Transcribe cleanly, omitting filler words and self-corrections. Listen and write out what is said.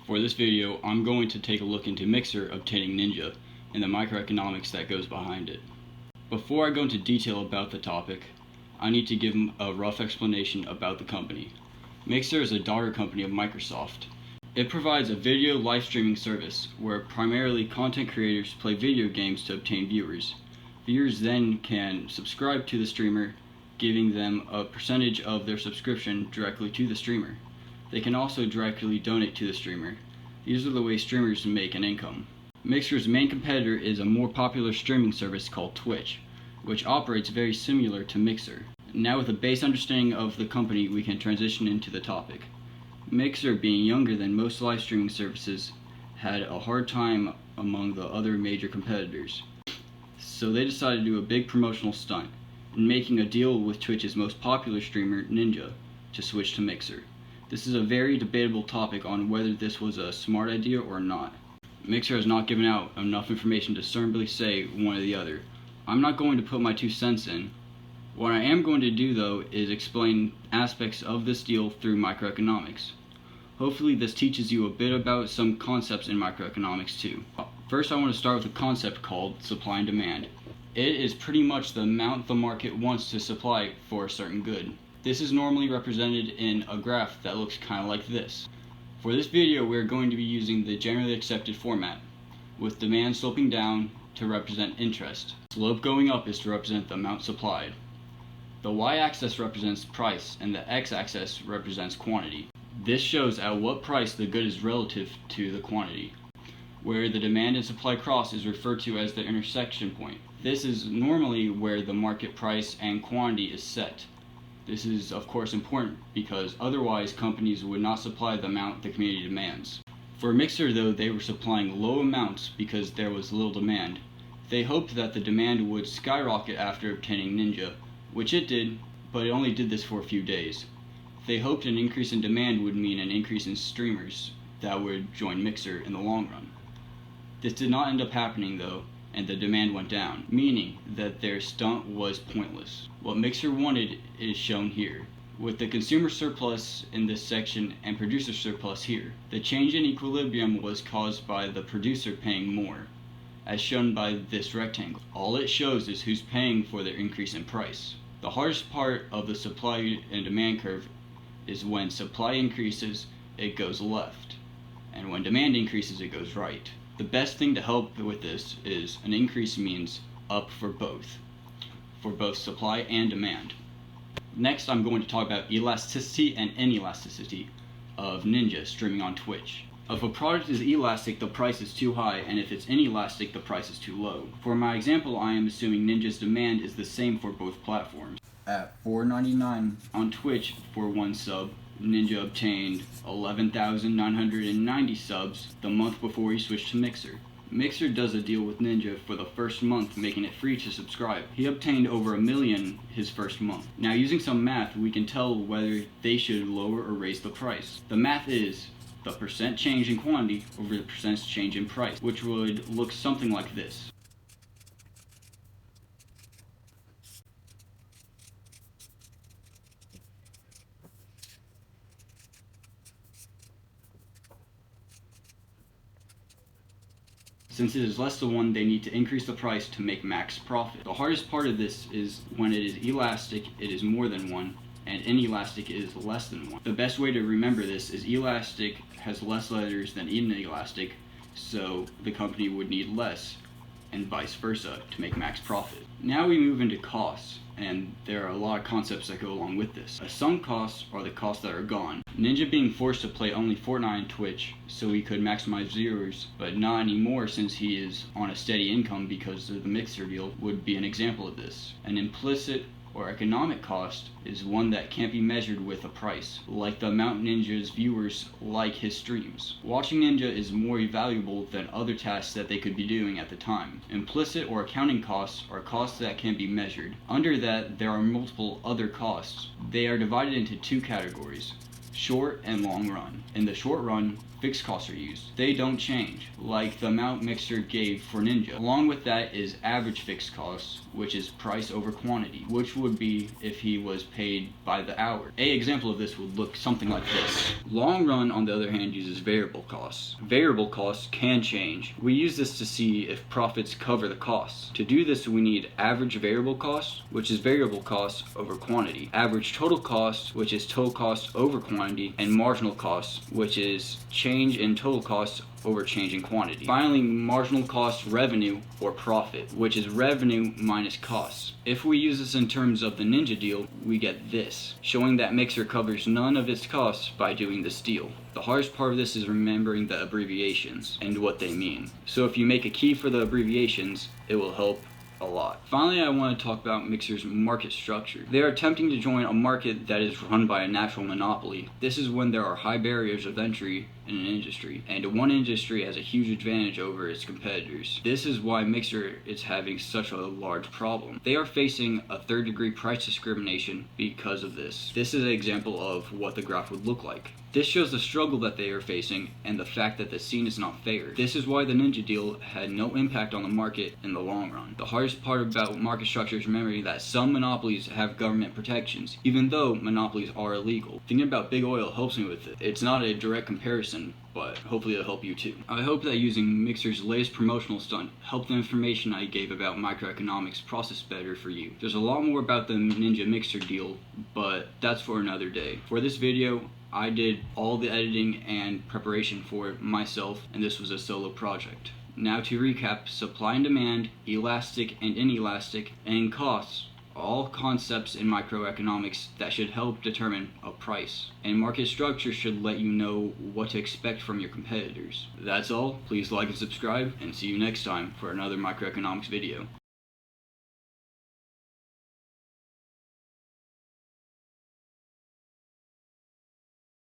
For this video, I'm going to take a look into Mixer obtaining Ninja and the microeconomics that goes behind it. Before I go into detail about the topic, I need to give a rough explanation about the company. Mixer is a daughter company of Microsoft. It provides a video live streaming service where primarily content creators play video games to obtain viewers. Viewers then can subscribe to the streamer, giving them a percentage of their subscription directly to the streamer. They can also directly donate to the streamer. These are the ways streamers make an income. Mixer's main competitor is a more popular streaming service called Twitch, which operates very similar to Mixer. Now with a base understanding of the company, we can transition into the topic. Mixer, being younger than most live streaming services, had a hard time among the other major competitors. So they decided to do a big promotional stunt in making a deal with Twitch's most popular streamer, Ninja, to switch to Mixer. This is a very debatable topic on whether this was a smart idea or not. Mixer has not given out enough information to certainly say one or the other. I'm not going to put my 2 cents in. What I am going to do though is explain aspects of this deal through microeconomics. Hopefully this teaches you a bit about some concepts in microeconomics too. First I want to start with a concept called supply and demand. It is pretty much the amount the market wants to supply for a certain good. This is normally represented in a graph that looks kind of like this. For this video we are going to be using the generally accepted format, with demand sloping down to represent interest. Slope going up is to represent the amount supplied. The y-axis represents price and the x-axis represents quantity. This shows at what price the good is relative to the quantity. Where the demand and supply cross is referred to as the intersection point. This is normally where the market price and quantity is set. This is of course important because otherwise companies would not supply the amount the community demands. For Mixer though, they were supplying low amounts because there was little demand. They hoped that the demand would skyrocket after obtaining Ninja, which it did, but it only did this for a few days. They hoped an increase in demand would mean an increase in streamers that would join Mixer in the long run. This did not end up happening though, and the demand went down, meaning that their stunt was pointless. What Mixer wanted is shown here, with the consumer surplus in this section and producer surplus here. The change in equilibrium was caused by the producer paying more, as shown by this rectangle. All it shows is who's paying for their increase in price. The hardest part of the supply and demand curve is when supply increases, it goes left, and when demand increases, it goes right. The best thing to help with this is an increase means up for both supply and demand. Next, I'm going to talk about elasticity and inelasticity of Ninja streaming on Twitch. If a product is elastic, the price is too high, and if it's inelastic, the price is too low. For my example, I am assuming Ninja's demand is the same for both platforms. At $4.99 on Twitch for 1 sub, Ninja obtained 11,990 subs the month before he switched to Mixer. Mixer does a deal with Ninja for the first month, making it free to subscribe. He obtained over 1 million his first month. Now using some math, we can tell whether they should lower or raise the price. The math is the percent change in quantity over the percent change in price, which would look something like this. Since it is less than 1, they need to increase the price to make max profit. The hardest part of this is when it is elastic, it is more than 1, and inelastic is less than 1. The best way to remember this is elastic has less letters than inelastic, so the company would need less, and vice versa, to make max profit. Now we move into costs, and there are a lot of concepts that go along with this. Sunk costs are the costs that are gone. Ninja being forced to play only Fortnite on Twitch so he could maximize viewers, but not anymore since he is on a steady income because of the Mixer deal, would be an example of this. An implicit or economic cost is one that can't be measured with a price, like the amount Ninja's viewers like his streams. Watching Ninja is more valuable than other tasks that they could be doing at the time. Implicit or accounting costs are costs that can be measured. Under that, there are multiple other costs. They are divided into 2 categories: short and long run. In the short run, fixed costs are used. They don't change, like the amount Mixer gave for Ninja. Along with that is average fixed costs, which is price over quantity, which would be if he was paid by the hour. An example of this would look something like this. Long run, on the other hand, uses variable costs. Variable costs can change. We use this to see if profits cover the costs. To do this, we need average variable costs, which is variable costs over quantity, average total costs, which is total costs over quantity, and marginal costs, which is change in total costs over change in quantity. Finally, marginal cost revenue or profit, which is revenue minus costs. If we use this in terms of the Ninja deal, we get this, showing that Mixer covers none of its costs by doing this deal. The hardest part of this is remembering the abbreviations and what they mean. So if you make a key for the abbreviations, it will help a lot. Finally, I want to talk about Mixer's market structure. They are attempting to join a market that is run by a natural monopoly. This is when there are high barriers of entry in an industry, and one industry has a huge advantage over its competitors. This is why Mixer is having such a large problem. They are facing a third-degree price discrimination because of this. This is an example of what the graph would look like. This shows the struggle that they are facing and the fact that the scene is not fair. This is why the Ninja deal had no impact on the market in the long run. The hardest part about market structure is remembering that some monopolies have government protections, even though monopolies are illegal. Thinking about big oil helps me with it. It's not a direct comparison, but hopefully it'll help you too. I hope that using Mixer's latest promotional stunt helped the information I gave about microeconomics process better for you. There's a lot more about the Ninja Mixer deal, but that's for another day. For this video, I did all the editing and preparation for it myself, and this was a solo project. Now to recap, supply and demand, elastic and inelastic, and costs are all concepts in microeconomics that should help determine a price. And market structure should let you know what to expect from your competitors. That's all. Please like and subscribe, and see you next time for another microeconomics video.